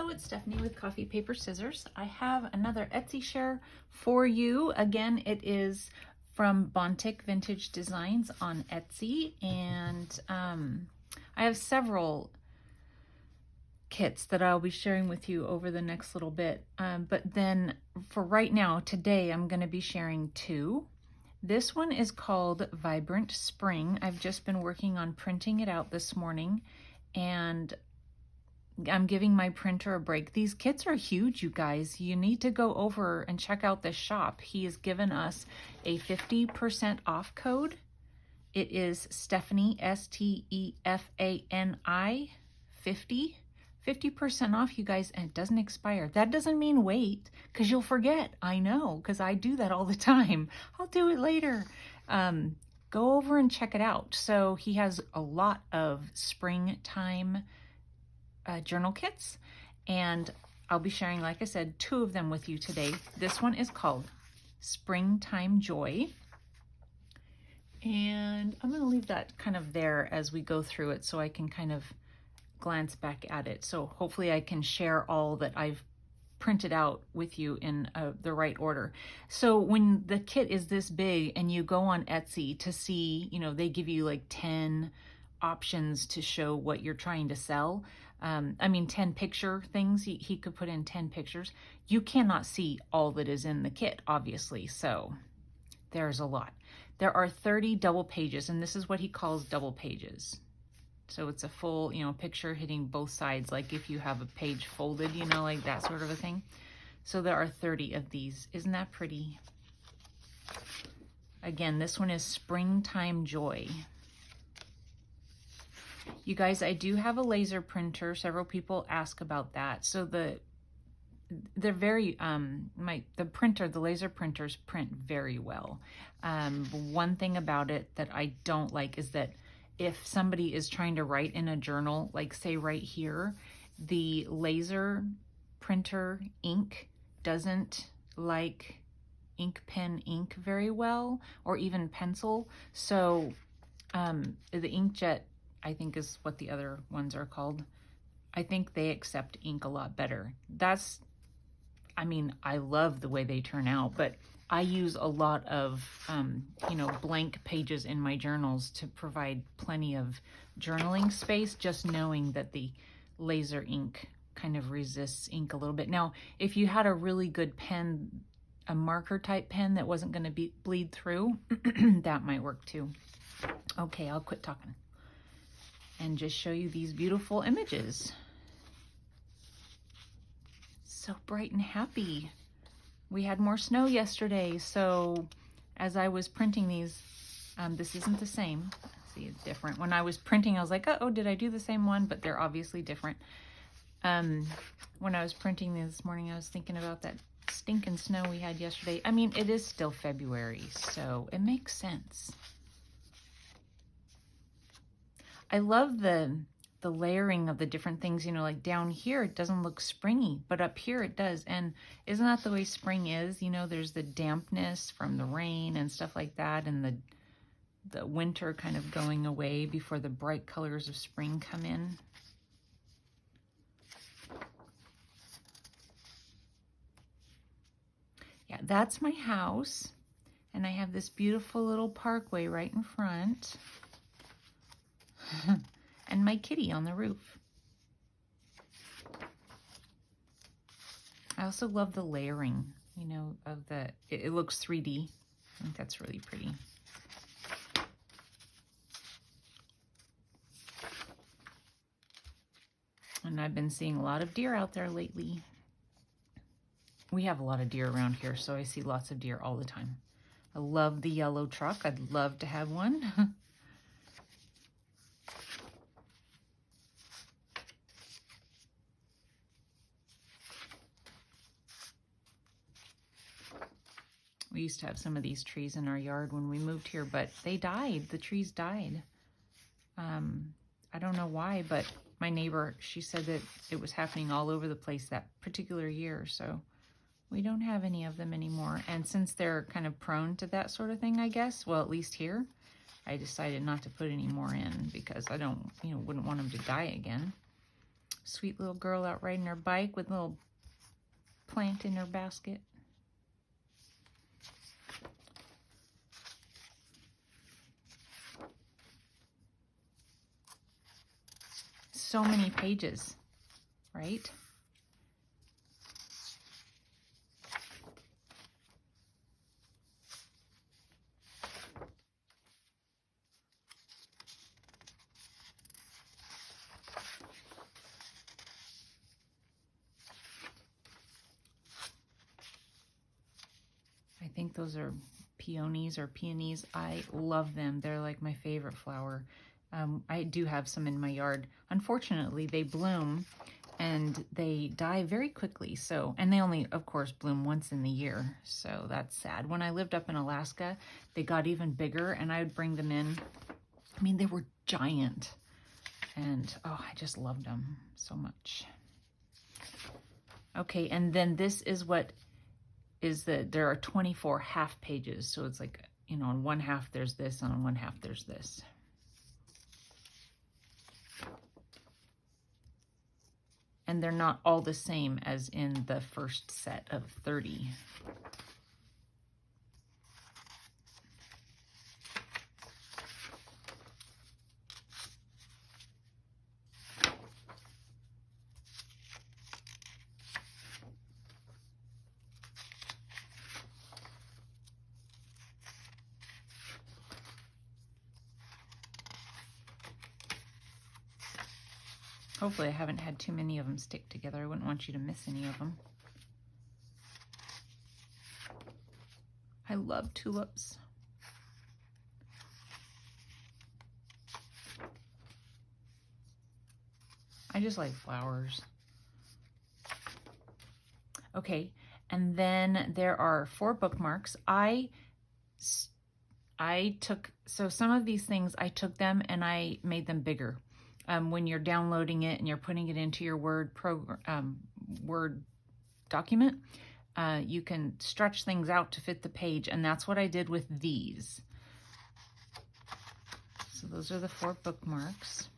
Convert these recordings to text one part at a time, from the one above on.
Hello, it's Stephanie with Coffee Paper Scissors. I have another Etsy share for you. Again, it is from BontikVintageDesigns on Etsy, and I have several kits that I'll be sharing with you over the next little bit. But then for right now, today, I'm going to be sharing two. This one is called Vibrant Spring. I've just been working on printing it out this morning, and I'm giving my printer a break. These kits are huge, you guys. You need to go over and check out this shop. He has given us a 50% off code. It is Stephanie, Stefani, 50. 50% off, you guys, and it doesn't expire. That doesn't mean wait, because you'll forget. I know, because I do that all the time. I'll do it later. Go over and check it out. So he has a lot of springtime journal kits, and I'll be sharing, like I said, two of them with you today. This one is called Springtime Joy, and I'm going to leave that kind of there as we go through it so I can kind of glance back at it. So hopefully I can share all that I've printed out with you in the right order. So when the kit is this big and you go on Etsy to see, you know, they give you like 10 options to show what you're trying to sell. 10 picture things. He could put in 10 pictures. You cannot see all that is in the kit, obviously. So there's a lot. There are 30 double pages, and this is what he calls double pages. So it's a full, picture hitting both sides, like if you have a page folded, like that sort of a thing. So there are 30 of these. Isn't that pretty? Again, this one is Springtime Joy. You guys, I do have a laser printer. Several people ask about that. So they're very, the laser printers print very well. One thing about it that I don't like is that if somebody is trying to write in a journal, like say right here, the laser printer ink doesn't like ink pen ink very well, or even pencil. So the inkjet, I think is what the other ones are called. I think they accept ink a lot better. I love the way they turn out, but I use a lot of, blank pages in my journals to provide plenty of journaling space, just knowing that the laser ink kind of resists ink a little bit. Now, if you had a really good pen, a marker type pen that wasn't going to bleed through, that might work too. Okay, I'll quit talking and just show you these beautiful images. So bright and happy. We had more snow yesterday, so as I was printing these, this isn't the same. See, it's different. When I was printing, I was like, oh, did I do the same one? But they're obviously different. When I was printing this morning, I was thinking about that stinking snow we had yesterday. It is still February, so it makes sense. I love the layering of the different things, like down here it doesn't look springy, but up here it does. And isn't that the way spring is? There's the dampness from the rain and stuff like that, and the winter kind of going away before the bright colors of spring come in. Yeah, that's my house, and I have this beautiful little parkway right in front. And my kitty on the roof. I also love the layering, of it looks 3D. I think that's really pretty. And I've been seeing a lot of deer out there lately. We have a lot of deer around here, so I see lots of deer all the time. I love the yellow truck. I'd love to have one. We used to have some of these trees in our yard when we moved here, but they died. The trees died. I don't know why, but my neighbor, she said that it was happening all over the place that particular year. So we don't have any of them anymore. And since they're kind of prone to that sort of thing, I guess, well, at least here, I decided not to put any more in because I don't, wouldn't want them to die again. Sweet little girl out riding her bike with a little plant in her basket. So many pages, right? I think those are peonies or peonies. I love them. They're like my favorite flower. I do have some in my yard. Unfortunately, they bloom and they die very quickly. So, and they only, of course, bloom once in the year. So that's sad. When I lived up in Alaska, they got even bigger and I would bring them in. I mean, they were giant. And, oh, I just loved them so much. Okay, and then this is what is that there are 24 half pages. So it's like, you know, on one half there's this, and on one half there's this. And they're not all the same as in the first set of 30. Hopefully I haven't had too many of them stick together. I wouldn't want you to miss any of them. I love tulips. I just like flowers. Okay, and then there are 4 bookmarks. I took, so some of these things, I took them and I made them bigger. When you're downloading it and you're putting it into your Word document, you can stretch things out to fit the page, and that's what I did with these. So those are the 4 bookmarks.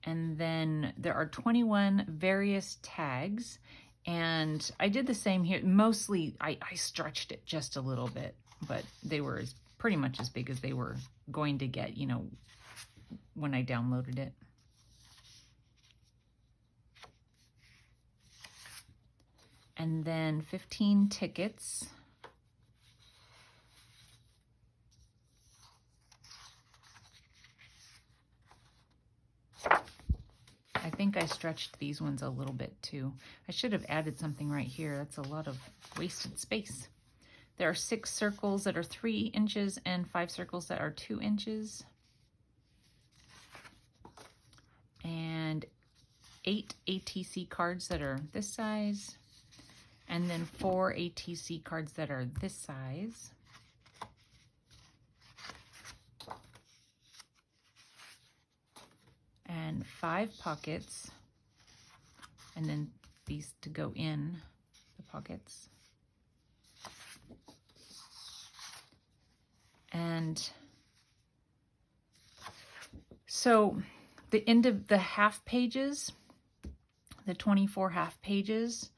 And then there are 21 various tags, and I did the same here. Mostly I stretched it just a little bit, but they were pretty much as big as they were going to get, you know, when I downloaded it. And then 15 tickets. I think I stretched these ones a little bit too. I should have added something right here. That's a lot of wasted space. There are 6 circles that are 3 inches and 5 circles that are 2 inches. And 8 ATC cards that are this size. And then 4 ATC cards that are this size. And 5 pockets. And then these to go in the pockets. And so the end of the half pages, the 24 half pages,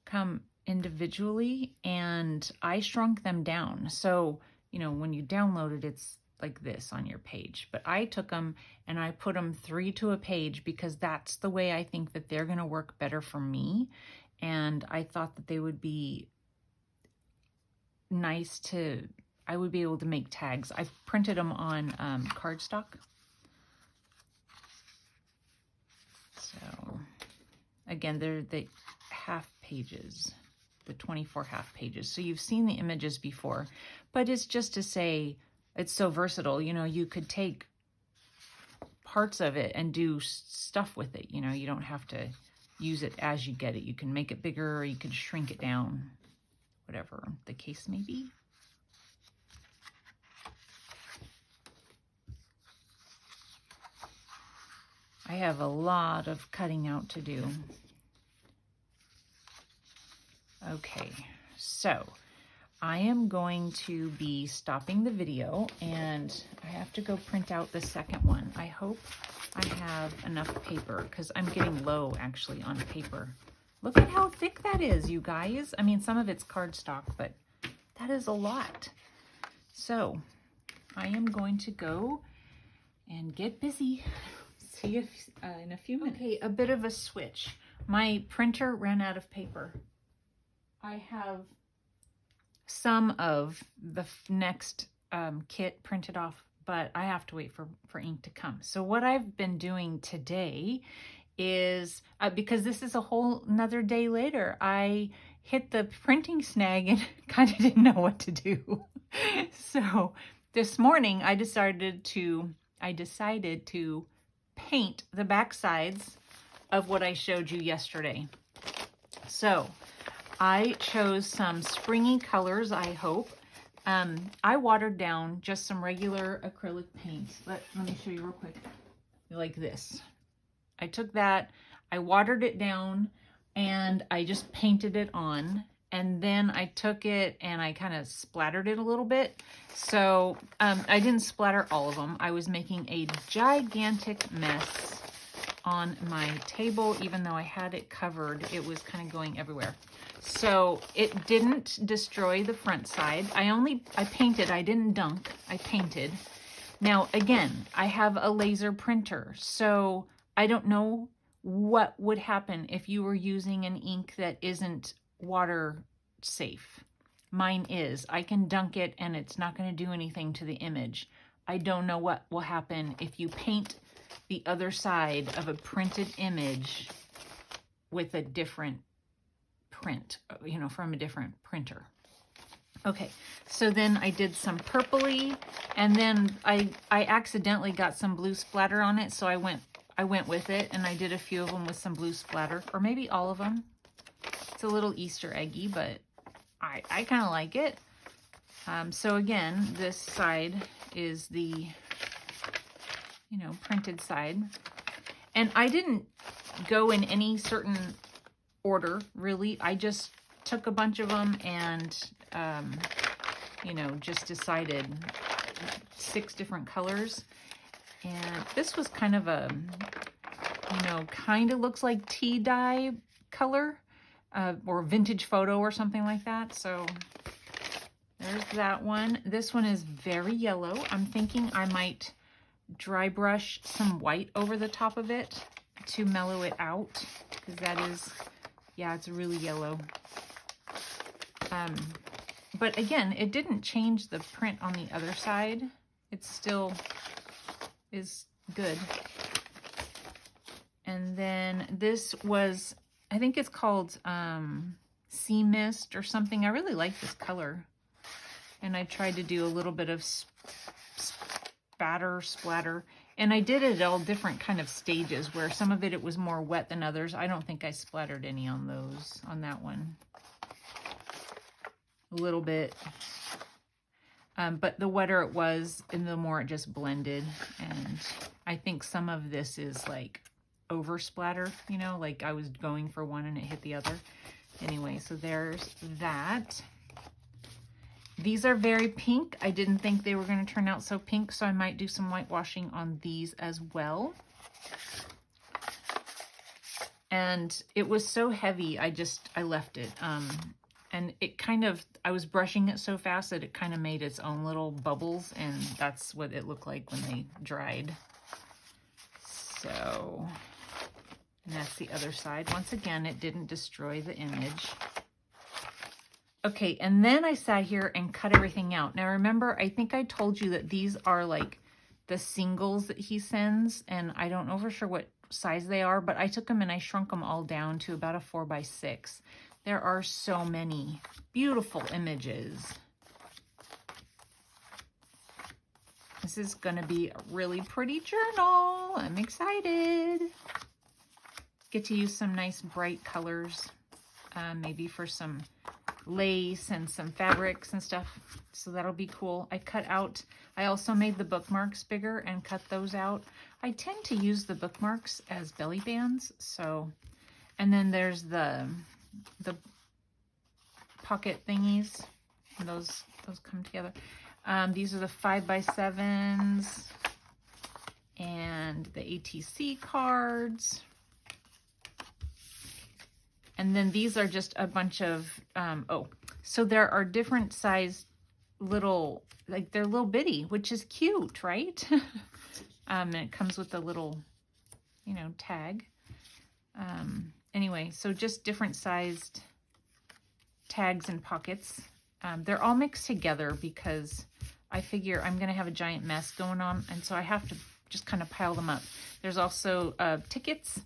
come individually, and I shrunk them down. So, you know, when you download it, it's like this on your page. But I took them and I put them 3 to a page because that's the way I think that they're going to work better for me. And I thought that they would be nice to, I would be able to make tags. I've printed them on cardstock. So again, they're the half pages, the 24 half pages. So you've seen the images before, but it's just to say it's so versatile. You know, you could take parts of it and do stuff with it. You know, you don't have to use it as you get it. You can make it bigger or you can shrink it down, whatever the case may be. I have a lot of cutting out to do. Okay, so I am going to be stopping the video, and I have to go print out the second one. I hope I have enough paper because I'm getting low actually on paper. Look at how thick that is, you guys. I mean, some of it's cardstock, but that is a lot. So I am going to go and get busy. See you in a few minutes. Okay, a bit of a switch. My printer ran out of paper. I have some of the next kit printed off, but I have to wait for ink to come. So what I've been doing today is, because this is a whole another day later, I hit the printing snag and kind of didn't know what to do. So this morning I decided to paint the back sides of what I showed you yesterday. So I chose some springy colors, I hope. I watered down just some regular acrylic paint. Let me show you real quick. Like this. I took that, I watered it down, and I just painted it on. And then I took it and I kind of splattered it a little bit. So I didn't splatter all of them. I was making a gigantic mess on my table. Even though I had it covered, it was kind of going everywhere. So it didn't destroy the front side. I painted, I didn't dunk, I painted. Now again, I have a laser printer, so I don't know what would happen if you were using an ink that isn't water safe. Mine is. I can dunk it and it's not going to do anything to the image. I don't know what will happen if you paint the other side of a printed image with a different print, you know, from a different printer. Okay, so then I did some purpley, and then I accidentally got some blue splatter on it, so I went with it, and I did a few of them with some blue splatter, or maybe all of them. It's a little Easter eggy, but I kind of like it. So again, this side is the, you know, printed side. And I didn't go in any certain order, really. I just took a bunch of them and, you know, just decided 6 different colors. And this was kind of a, you know, kind of looks like tea dye color, or vintage photo or something like that. So there's that one. This one is very yellow. I'm thinking I might dry brush some white over the top of it to mellow it out, because that is, yeah, it's really yellow. But again, it didn't change the print on the other side. It still is good. And then this was, I think it's called Sea Mist or something. I really like this color. And I tried to do a little bit of splatter. And I did it all different kind of stages, where some of it was more wet than others. I don't think I splattered any on those, on that one. A little bit. But the wetter it was, and the more it just blended. And I think some of this is like over splatter, you know, like I was going for one and it hit the other. Anyway, so there's that. These are very pink. I didn't think they were going to turn out so pink, so I might do some whitewashing on these as well. And it was so heavy, I left it. And it kind of, I was brushing it so fast that it kind of made its own little bubbles, and that's what it looked like when they dried. So, and that's the other side. Once again, it didn't destroy the image. Okay, and then I sat here and cut everything out. Now remember, I think I told you that these are like the singles that he sends, and I don't know for sure what size they are, but I took them and I shrunk them all down to about a 4x6. There are so many beautiful images. This is gonna be a really pretty journal. I'm excited. Get to use some nice bright colors, maybe for some lace and some fabrics and stuff, so that'll be cool. I also made the bookmarks bigger and cut those out. I tend to use the bookmarks as belly bands, so, and then there's the pocket thingies. And those come together. These are the 5x7s and the ATC cards. And then these are just a bunch of, so there are different sized little, like they're little bitty, which is cute, right? And it comes with a little, you know, tag. Anyway, so just different sized tags and pockets. They're all mixed together because I figure I'm going to have a giant mess going on, and so I have to just kind of pile them up. There's also tickets.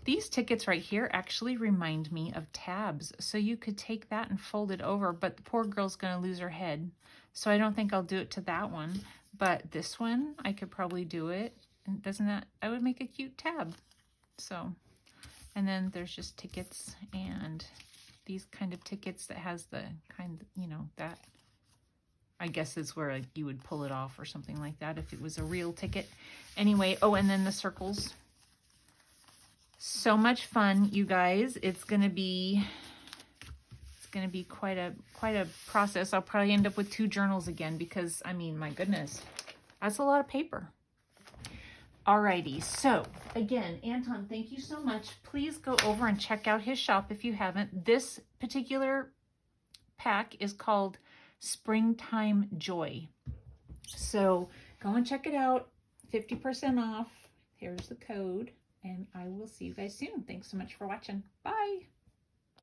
These tickets right here actually remind me of tabs, so you could take that and fold it over, but the poor girl's going to lose her head, so I don't think I'll do it to that one. But this one, I could probably do it. And doesn't that, I would make a cute tab. So, and then there's just tickets and these kind of tickets that has the kind, you know, that I guess is where like, you would pull it off or something like that if it was a real ticket. Anyway, oh, and then the circles. So much fun, you guys. It's gonna be quite a process. I'll probably end up with 2 journals again because, I mean, my goodness, that's a lot of paper. Alrighty, so again, Anton, thank you so much. Please go over and check out his shop if you haven't. This particular pack is called Springtime Joy. So go and check it out. 50% off. Here's the code, and I will see you guys soon. Thanks so much for watching. Bye.